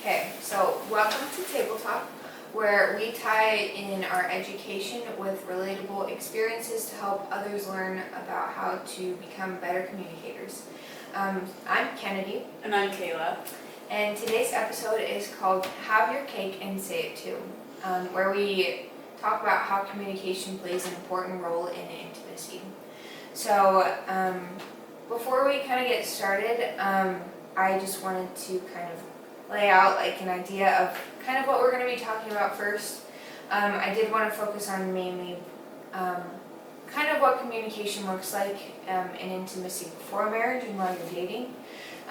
Okay, so welcome to Table Talk, where we tie in our education with relatable experiences to help others learn about how to become better communicators. I'm Kennedy. And I'm Kayla. And today's episode is called Have Your Cake and Say It Too, where we talk about how communication plays an important role in intimacy. So before we kind of get started, I just wanted to kind of lay out like an idea of kind of what we're going to be talking about first. I did want to focus on mainly kind of what communication looks like in intimacy before marriage and while you're dating,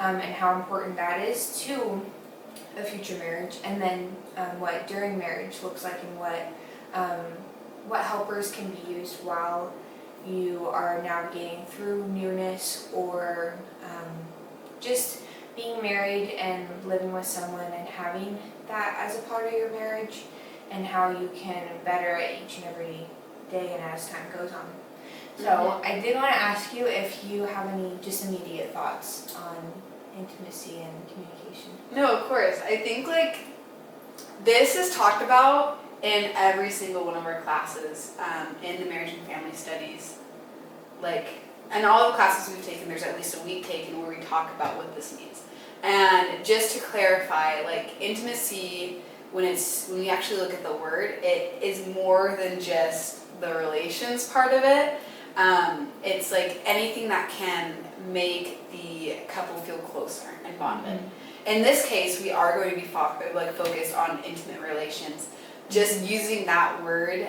and how important that is to a future marriage, and then what during marriage looks like and what helpers can be used while you are navigating through newness or just being married and living with someone and having that as a part of your marriage, and how you can better it each and every day and as time goes on. So I did want to ask you if you have any just immediate thoughts on intimacy and communication. No, of course. I think this is talked about in every single one of our classes in the marriage and family studies. And all the classes we've taken, there's at least a week taken where we talk about what this means. And just to clarify, intimacy, when we actually look at the word, it is more than just the relations part of it. It's anything that can make the couple feel closer and bonded. Mm-hmm. In this case, we are going to be focused on intimate relations. Just using that word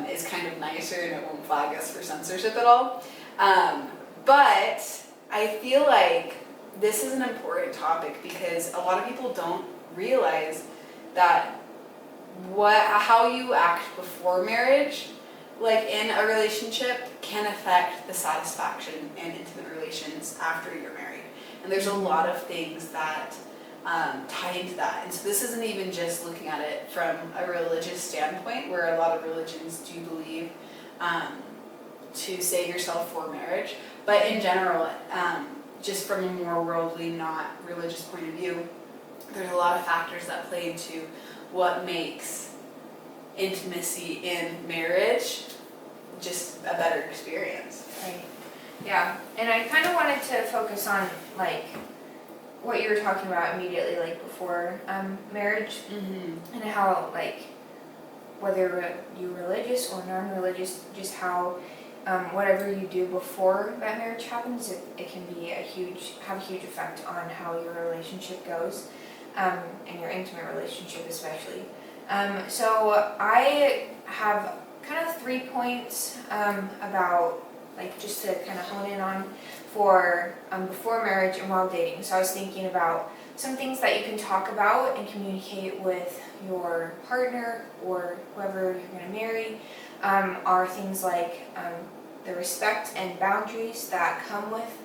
is kind of nicer, and it won't flag us for censorship at all. But I feel like this is an important topic because a lot of people don't realize that how you act before marriage, in a relationship, can affect the satisfaction in intimate relations after you're married. And there's a lot of things that tie into that. And so this isn't even just looking at it from a religious standpoint, where a lot of religions do believe to save yourself for marriage, but in general, just from a more worldly, not religious point of view, there's a lot of factors that play into what makes intimacy in marriage just a better experience. Right. Yeah. And I kind of wanted to focus on what you were talking about immediately, before marriage, mm-hmm. and how whether you're religious or non-religious, just how whatever you do before that marriage happens, it can be have a huge effect on how your relationship goes, and your intimate relationship especially. So I have kind of 3 points about just to kind of hone in on for before marriage and while dating. So I was thinking about some things that you can talk about and communicate with your partner or whoever you're going to marry, are things like the respect and boundaries that come with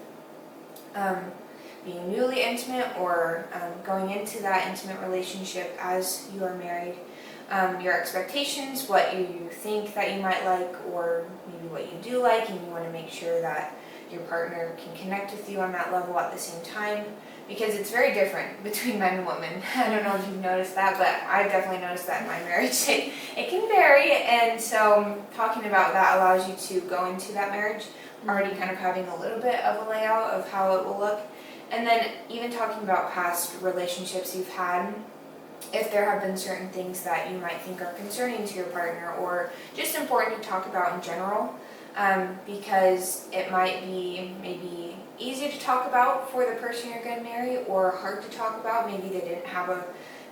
being newly intimate or going into that intimate relationship as you are married. Your expectations, what you think that you might like, or maybe what you do like, and you want to make sure that your partner can connect with you on that level at the same time, because it's very different between men and women. I don't know if you've noticed that, but I've definitely noticed that in my marriage. It can vary, and so talking about that allows you to go into that marriage already kind of having a little bit of a layout of how it will look. And then even talking about past relationships you've had, if there have been certain things that you might think are concerning to your partner or just important to talk about in general, because it might be maybe easy to talk about for the person you're going to marry or hard to talk about. Maybe they didn't have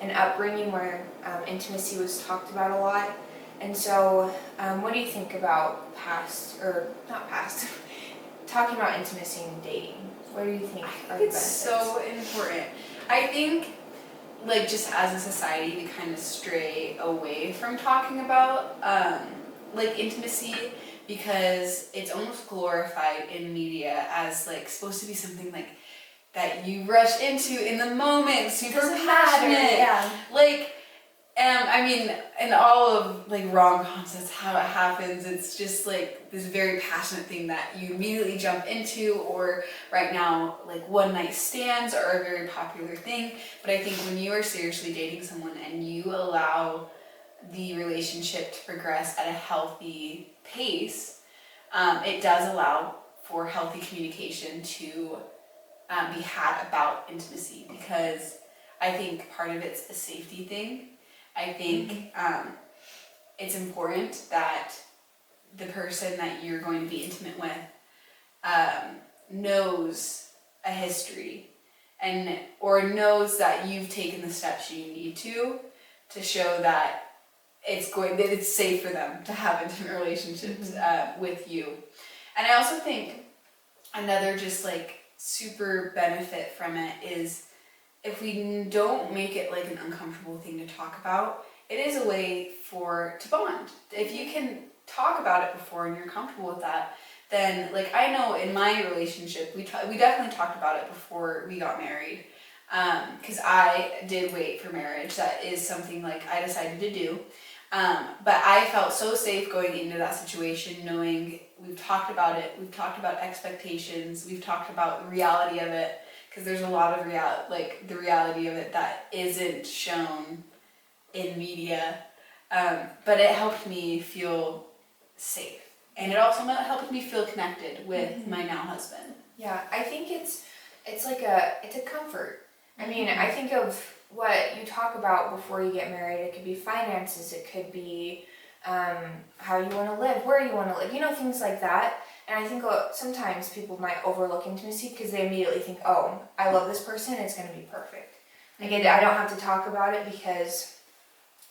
an upbringing where intimacy was talked about a lot. And so what do you think about talking about intimacy and dating? What do you think are the benefits? It's so important. I think just as a society, we kind of stray away from talking about intimacy, because it's almost glorified in media as supposed to be something that you rush into in the moment, super passionate. Yeah. I mean, in all of like rom-coms, that's how it happens. It's just like this very passionate thing that you immediately jump into, or right now, like one night stands are a very popular thing. But I think when you are seriously dating someone and you allow the relationship to progress at a healthy pace, it does allow for healthy communication to be had about intimacy, because I think part of it's a safety thing. I think it's important that the person that you're going to be intimate with knows a history, or knows that you've taken the steps you need to show that it's safe for them to have intimate relationships with you. And I also think another just like super benefit from it is, if we don't make it like an uncomfortable thing to talk about, it is a way to bond. If you can talk about it before and you're comfortable with that, then like I know in my relationship, we definitely talked about it before we got married, because I did wait for marriage. That is something like I decided to do. But I felt so safe going into that situation, knowing we've talked about it, we've talked about expectations, we've talked about the reality of it, because there's a lot of the reality of it that isn't shown in media. But it helped me feel safe, and it also helped me feel connected with my now husband. Yeah, I think it's a comfort. I mean, I think of what you talk about before you get married. It could be finances, it could be how you want to live, where you want to live, things like that. And I think sometimes people might overlook intimacy because they immediately think, oh, I love this person, it's going to be perfect. Again, I don't have to talk about it because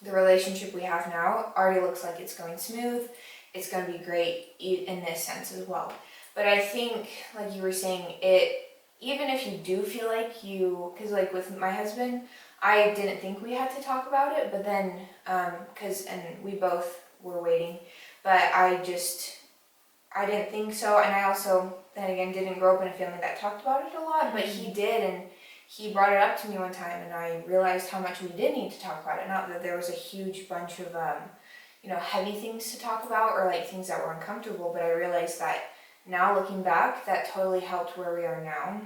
the relationship we have now already looks like it's going smooth. It's going to be great in this sense as well. But I think, like you were saying, even if you do feel like because like with my husband, I didn't think we had to talk about it, but then, and we both were waiting, but I didn't think so. And I also, then again, didn't grow up in a family that talked about it a lot, but he did, and he brought it up to me one time, and I realized how much we did need to talk about it. Not that there was a huge bunch of, heavy things to talk about, or like things that were uncomfortable, but I realized that now looking back, that totally helped where we are now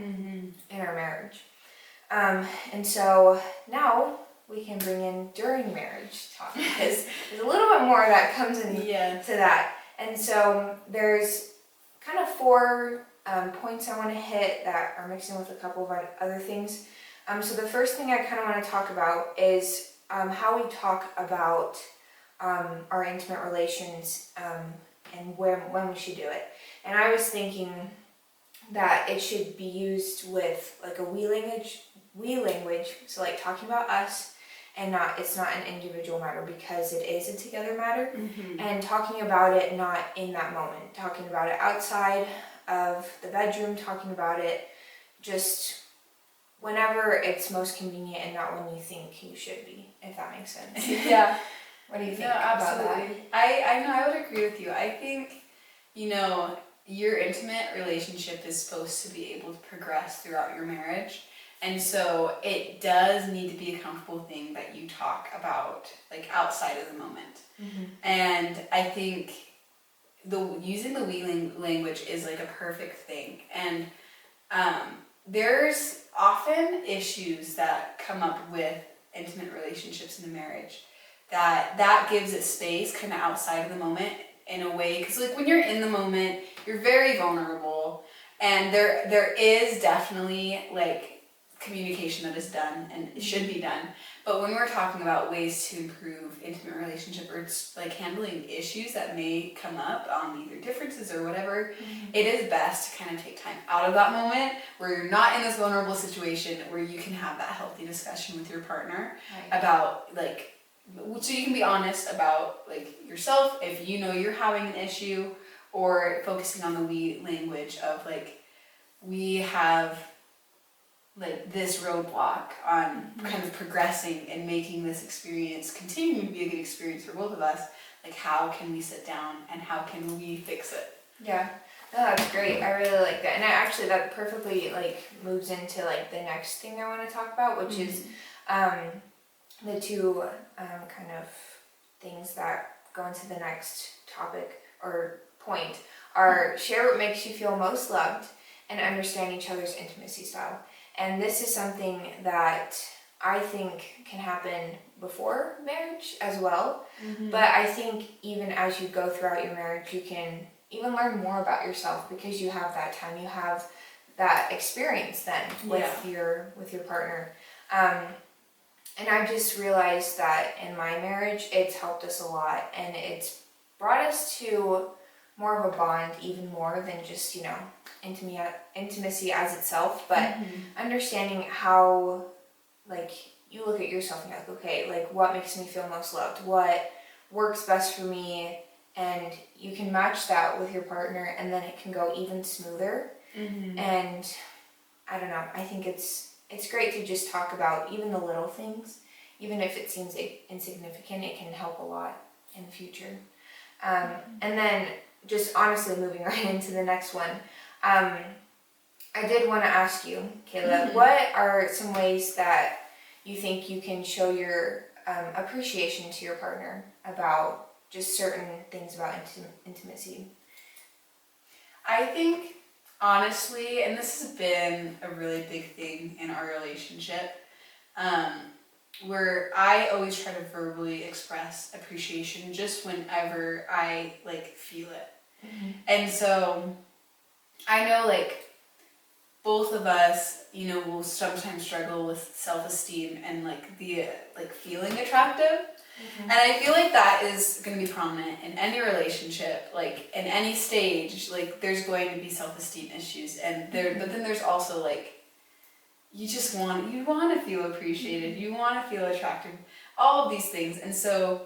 in our marriage. And so now we can bring in during marriage talk, because there's a little bit more that comes into that. And so there's kind of 4 points I want to hit that are mixed in with a couple of other things. So the first thing I kind of want to talk about is how we talk about our intimate relations and when we should do it. And I was thinking that it should be used with like a we language, so like talking about us, and it's not an individual matter, because it is a together matter, and talking about it not in that moment, talking about it outside of the bedroom, talking about it just whenever it's most convenient and not when you think you should be, if that makes sense. Yeah. What do you think about that? I know, I would agree with you. I think, your intimate relationship is supposed to be able to progress throughout your marriage. And so it does need to be a comfortable thing that you talk about, like outside of the moment. And I think using the we language is like a perfect thing. And there's often issues that come up with intimate relationships in a marriage that gives it space kind of outside of the moment in a way, because like when you're in the moment, you're very vulnerable, and there is definitely like communication that is done and it should be done. But when we're talking about ways to improve intimate relationship, or it's like handling issues that may come up on either differences or whatever, it is best to kind of take time out of that moment where you're not in this vulnerable situation, where you can have that healthy discussion with your partner about like, so you can be honest about like yourself if you're having an issue, or focusing on the we language of like, we have like this roadblock on kind of progressing and making this experience continue to be a good experience for both of us. Like, how can we sit down and how can we fix it? Yeah, no, that's great. I really like that. And actually that perfectly like moves into like the next thing I want to talk about, which is the two kind of things that go into the next topic or point are share what makes you feel most loved and understand each other's intimacy style. And this is something that I think can happen before marriage as well. But I think even as you go throughout your marriage, you can even learn more about yourself because you have that time, you have that experience then with your partner. And I've just realized that in my marriage, it's helped us a lot, and it's brought us to more of a bond, even more than just, intimacy as itself, but understanding how, like, you look at yourself and you're like, okay, like, what makes me feel most loved? What works best for me? And you can match that with your partner, and then it can go even smoother. And I don't know, I think it's great to just talk about even the little things. Even if it seems insignificant, it can help a lot in the future. And then just honestly moving right into the next one, I did want to ask you, Kayla, what are some ways that you think you can show your appreciation to your partner about just certain things about intimacy? I think, honestly, and this has been a really big thing in our relationship, where I always try to verbally express appreciation just whenever I, feel it. And so, I know, both of us, will sometimes struggle with self-esteem and, the, feeling attractive. And I feel like that is going to be prominent in any relationship, in any stage, there's going to be self-esteem issues, and but then there's also, you want to feel appreciated, you want to feel attractive, all of these things. And so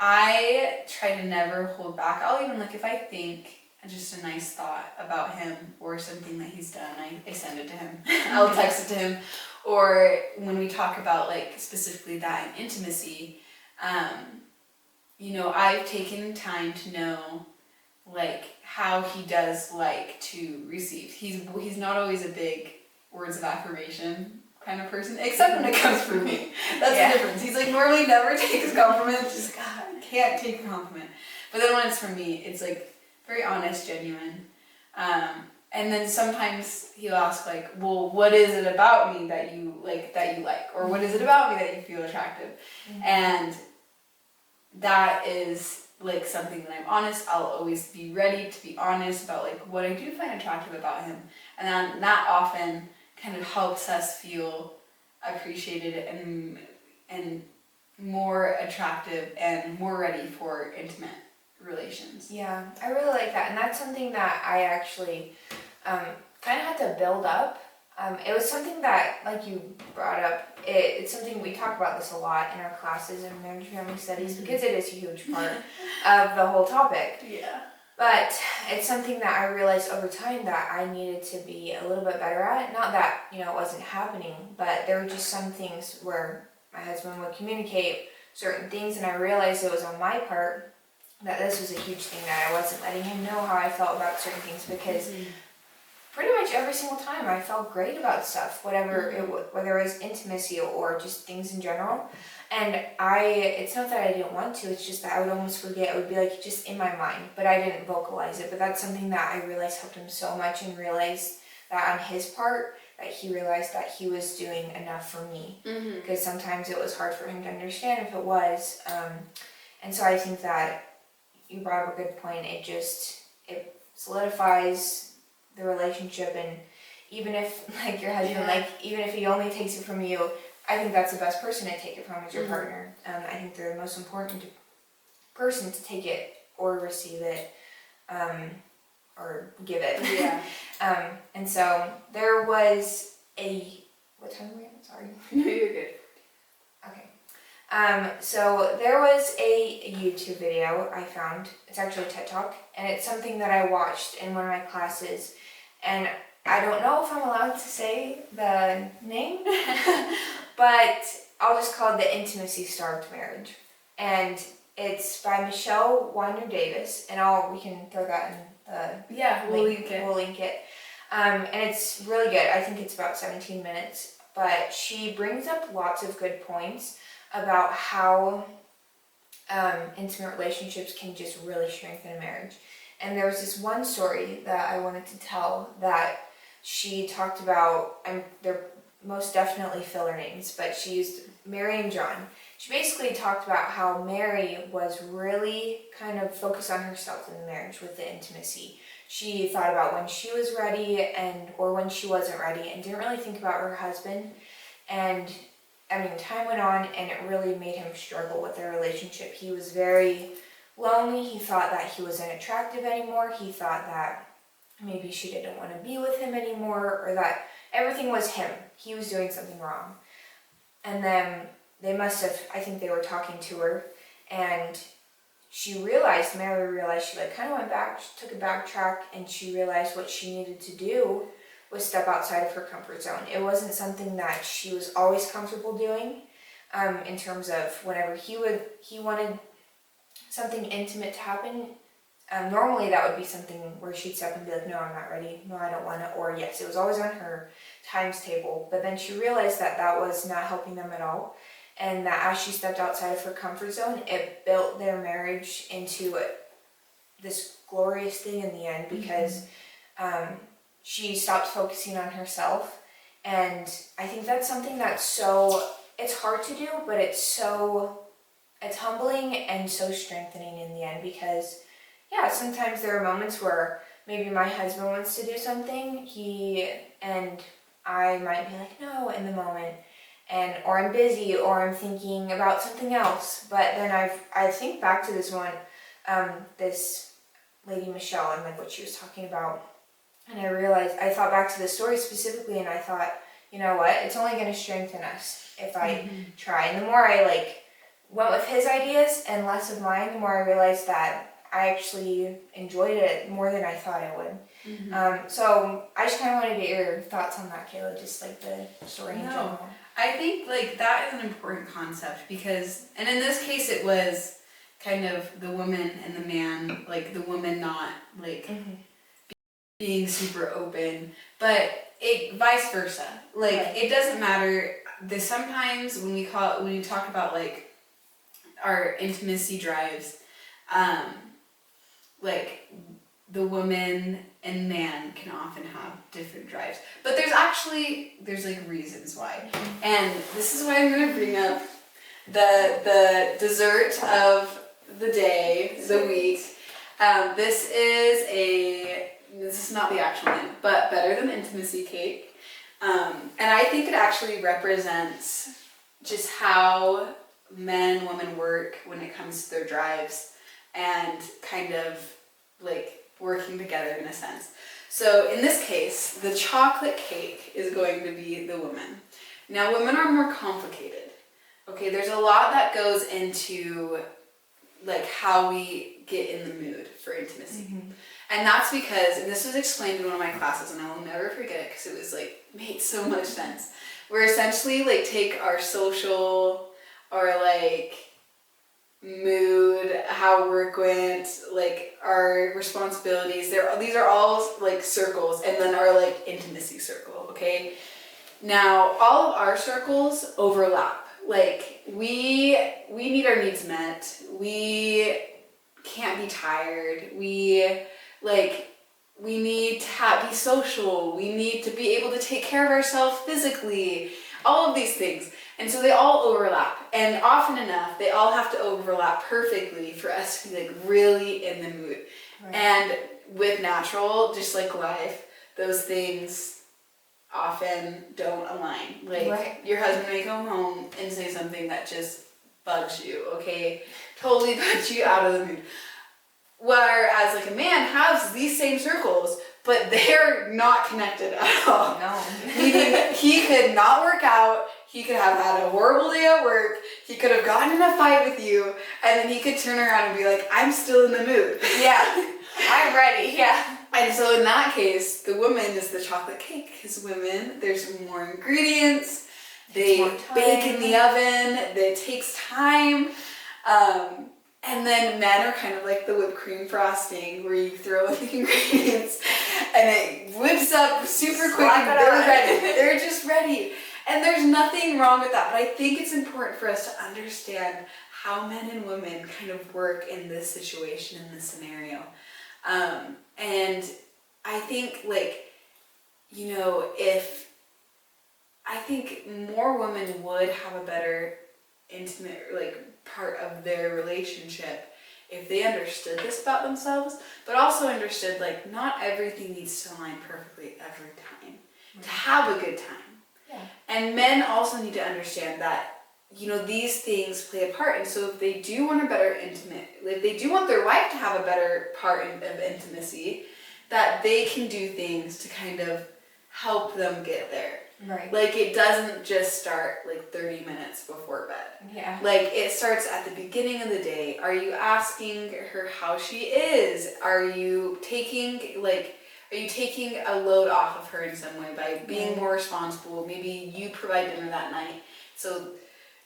I try to never hold back. I'll even, if I think just a nice thought about him or something that he's done, I send it to him. I'll text it to him. Or when we talk about, specifically that in intimacy, I've taken time to know, how he does like to receive. He's not always a big words of affirmation kind of person, except when it comes from me. That's the difference. He's normally never takes compliments. Just I can't take a compliment. But then when it's from me, it's very honest, genuine. And then sometimes he'll ask well, what is it about me that you like, or what is it about me that you feel attractive? And that is something that I'm honest. I'll always be ready to be honest about what I do find attractive about him. And then that often kind of helps us feel appreciated and more attractive and more ready for intimate relations. Yeah, I really like that, and that's something that I actually kind of had to build up. It was something that, like you brought up, it's something we talk about this a lot in our classes in marriage and family studies because it is a huge part of the whole topic. Yeah. But it's something that I realized over time that I needed to be a little bit better at. Not that, it wasn't happening, but there were just some things where my husband would communicate certain things, and I realized it was on my part that this was a huge thing, that I wasn't letting him know how I felt about certain things, because pretty much every single time I felt great about stuff, whether it was intimacy or just things in general. And it's not that I didn't want to, it's just that I would almost forget. It would be just in my mind, but I didn't vocalize it. But that's something that I realized helped him so much, and realized that on his part, that he realized that he was doing enough for me. Because sometimes it was hard for him to understand if it was. And so I think that you brought up a good point. It solidifies the relationship, and even if your husband, even if he only takes it from you, I think that's the best person to take it from is your partner. I think they're the most important person to take it or receive it, or give it. Yeah. And so there was what time are we at? Sorry. No, you're good. Okay. So there was a YouTube video I found. It's actually a TED Talk, and it's something that I watched in one of my classes, and I don't know if I'm allowed to say the name, but I'll just call it The Intimacy Starved Marriage. And it's by Michelle Weiner Davis, and we can throw that in the We'll link it. We'll link it. And it's really good. I think it's about 17 minutes, but she brings up lots of good points about how intimate relationships can just really strengthen a marriage. And there was this one story that I wanted to tell that she talked about, and they're most definitely filler names, but she used Mary and John. She basically talked about how Mary was really kind of focused on herself in the marriage with the intimacy. She thought about when she was ready or when she wasn't ready, and didn't really think about her husband. And I mean, time went on, and it really made him struggle with their relationship. He was very lonely. He thought that he wasn't attractive anymore. He thought that maybe she didn't want to be with him anymore, or that everything was him. He was doing something wrong. And then I think they were talking to her, and Mary realized, she like kind of went back, she took a backtrack, and she realized what she needed to do was step outside of her comfort zone. It wasn't something that she was always comfortable doing, in terms of whenever he wanted something intimate to happen. Normally that would be something where she'd step and be like, no, I'm not ready, no, I don't want to, or yes, it was always on her times table. But then she realized that that was not helping them at all, and that as she stepped outside of her comfort zone, it built their marriage into this glorious thing in the end, because she stopped focusing on herself. And I think that's something that's it's hard to do, but it's humbling and so strengthening in the end, because sometimes there are moments where maybe my husband wants to do something, and I might be like, no, in the moment, or I'm busy, or I'm thinking about something else. But then I think back to this one, this lady Michelle, and like what she was talking about, and I thought back to the story specifically, and I thought, you know what, it's only going to strengthen us if I try. And the more I went with his ideas and less of mine, the more I realized that I actually enjoyed it more than I thought I would. So I just kind of wanted to get your thoughts on that, Kayla, just like the story in general. I think that is an important concept, because, and in this case it was kind of the woman and the man, the woman not being super open, but it vice versa. It doesn't matter. Sometimes when we talk about our intimacy drives, the woman and man can often have different drives, but there's reasons why. And this is why I'm going to bring up the dessert of the day, the week. This is not the actual name, but Better Than Intimacy cake. And I think it actually represents just how men and women work when it comes to their drives, and kind of working together in a sense. So in this case, the chocolate cake is going to be the woman. Now, women are more complicated. Okay, there's a lot that goes into how we get in the mood for intimacy. And that's because, and this was explained in one of my classes, and I will never forget it because it was made so much sense. We're essentially take our social or mood, how work went, our responsibilities. These are all circles, and then our intimacy circle. Okay, now all of our circles overlap. We need our needs met. We can't be tired. We need to be social. We need to be able to take care of ourselves physically. All of these things. And so they all overlap. And often enough, they all have to overlap perfectly for us to be really in the mood. Right. And with natural, just like life, those things often don't align. Your husband may come home and say something that just bugs you, okay? Totally bugs you out of the mood. Whereas a man has these same circles, but they're not connected at all. No. Meaning he could not work out, he could have had a horrible day at work, he could have gotten in a fight with you, and then he could turn around and be like, I'm still in the mood. Yeah, I'm ready, yeah. And so in that case, the woman is the chocolate cake, because women, there's more ingredients, they bake in the oven, it takes time. And then men are kind of like the whipped cream frosting, where you throw in the ingredients and it whips up super quick, and they're ready. They're just ready. And there's nothing wrong with that, but I think it's important for us to understand how men and women kind of work in this situation, in this scenario. And I think, like, you know, I think more women would have a better intimate, like, part of their relationship if they understood this about themselves, but also understood, like, not everything needs to align perfectly every time to have a good time. Yeah. And men also need to understand that, you know, these things play a part. And so if they do want a better intimate, if they do want their wife to have a better part of intimacy, that they can do things to kind of help them get there. Right. Like, it doesn't just start like 30 minutes before bed. Yeah. Like, it starts at the beginning of the day. Are you asking her how she is? Are you taking a load off of her in some way by being more responsible? Maybe you provide dinner that night, so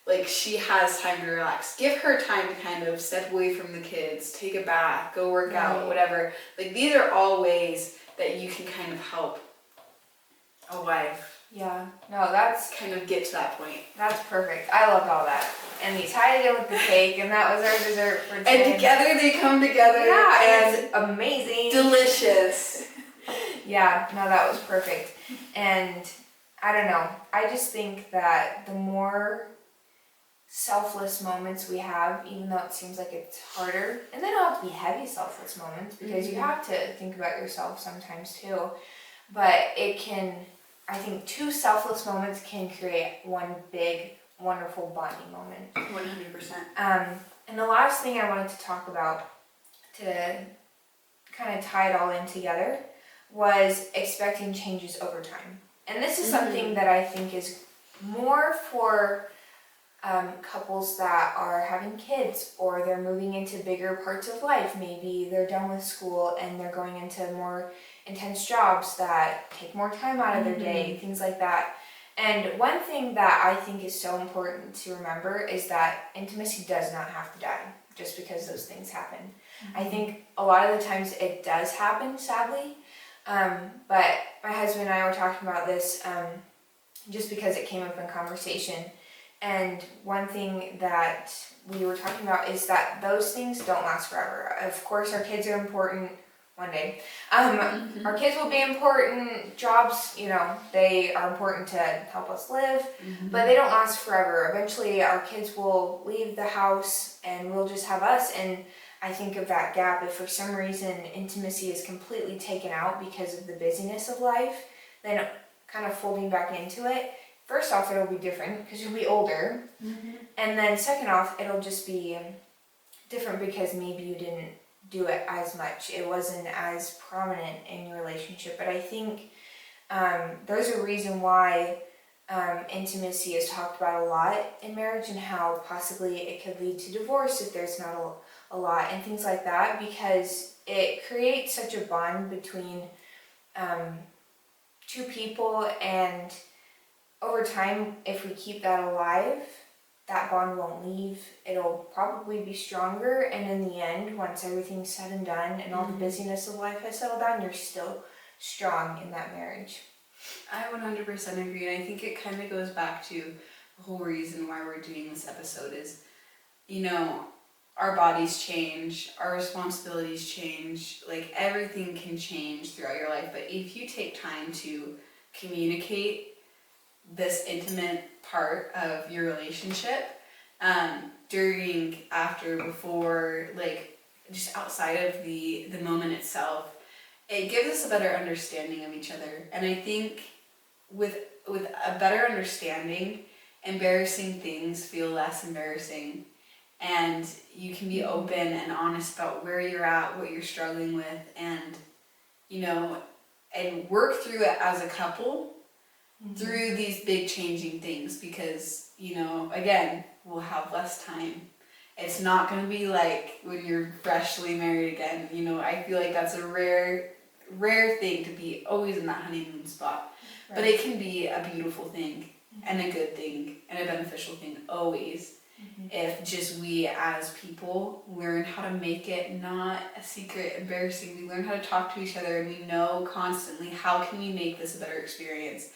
like she has time to relax. Give her time to kind of step away from the kids, take a bath, go work out, whatever. Like, these are all ways that you can kind of help a wife. Yeah, no, that's kind of get to that point. That's perfect. I loved all that. And we tied it in with the cake, and that was our dessert for today. And together they come together. Yeah, and it's amazing. Delicious. Yeah, no, that was perfect. And I don't know, I just think that the more selfless moments we have, even though it seems like it's harder, and they don't have to be heavy selfless moments, because you have to think about yourself sometimes too, but it can, I think 2 selfless moments can create one big, wonderful bonding moment. 100%. And the last thing I wanted to talk about, to kind of tie it all in together, was expecting changes over time. And this is something that I think is more for couples that are having kids, or they're moving into bigger parts of life. Maybe they're done with school and they're going into more intense jobs that take more time out of their day, things like that. And one thing that I think is so important to remember is that intimacy does not have to die just because those things happen. I think a lot of the times it does happen, sadly. But my husband and I were talking about this just because it came up in conversation. And one thing that we were talking about is that those things don't last forever. Of course, our kids are important one day. Our kids will be important. Jobs, you know, they are important to help us live, but they don't last forever. Eventually, our kids will leave the house and we'll just have us. And I think of that gap. If for some reason intimacy is completely taken out because of the busyness of life, then kind of folding back into it, first off, it'll be different because you'll be older. And then second off, it'll just be different because maybe you didn't do it as much. It wasn't as prominent in your relationship. But I think there's a reason why intimacy is talked about a lot in marriage, and how possibly it could lead to divorce if there's not a lot and things like that, because it creates such a bond between 2 people, and over time, if we keep that alive, that bond won't leave. It'll probably be stronger, and in the end, once everything's said and done and all the busyness of life has settled down, you're still strong in that marriage. I 100% agree, and I think it kind of goes back to the whole reason why we're doing this episode is, you know, our bodies change, our responsibilities change, like everything can change throughout your life, but if you take time to communicate this intimate part of your relationship, during, after, before, like just outside of the moment itself, it gives us a better understanding of each other. And I think with a better understanding, embarrassing things feel less embarrassing, and you can be open and honest about where you're at, what you're struggling with, and, you know, and work through it as a couple through these big changing things, because, you know, again, we'll have less time. It's not going to be like when you're freshly married again. You know, I feel like that's a rare thing to be always in that honeymoon spot. Right. But it can be a beautiful thing and a good thing and a beneficial thing always. If just we as people learn how to make it not a secret, embarrassing. We learn how to talk to each other, and we know constantly how can we make this a better experience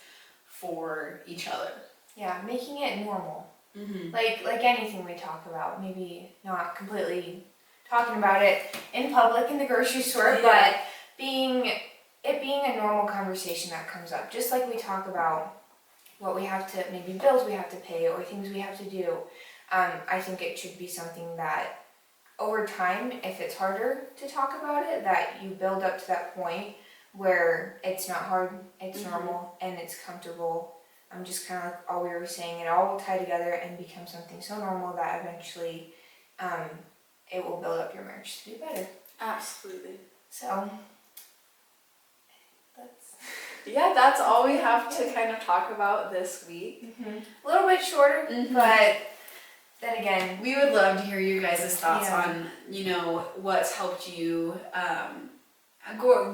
for each other. yeah, making it normal. Mm-hmm. Like anything we talk about, maybe not completely talking about it in public in the grocery store, but being a normal conversation that comes up. Just like we talk about what we have to, maybe bills we have to pay or things we have to do. I think it should be something that over time, if it's harder to talk about it, that you build up to that point where it's not hard, it's normal, and it's comfortable. Just kind of like all we were saying, it all will tie together and become something so normal that eventually it will build up your marriage to be better. Absolutely. So, that's all we have to kind of talk about this week. A little bit shorter, but then again, we would love to hear you guys' thoughts Yeah. on, what's helped you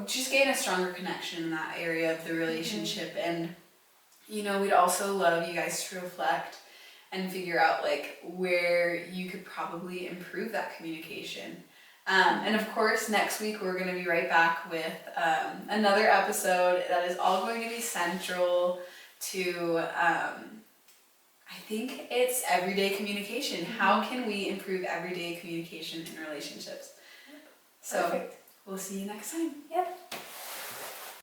just gain a stronger connection in that area of the relationship. And, we'd also love you guys to reflect and figure out like where you could probably improve that communication. And of course, next week we're going to be right back with another episode that is all going to be central to, I think it's everyday communication. How can we improve everyday communication in relationships? So perfect. we'll see you next time. Yep.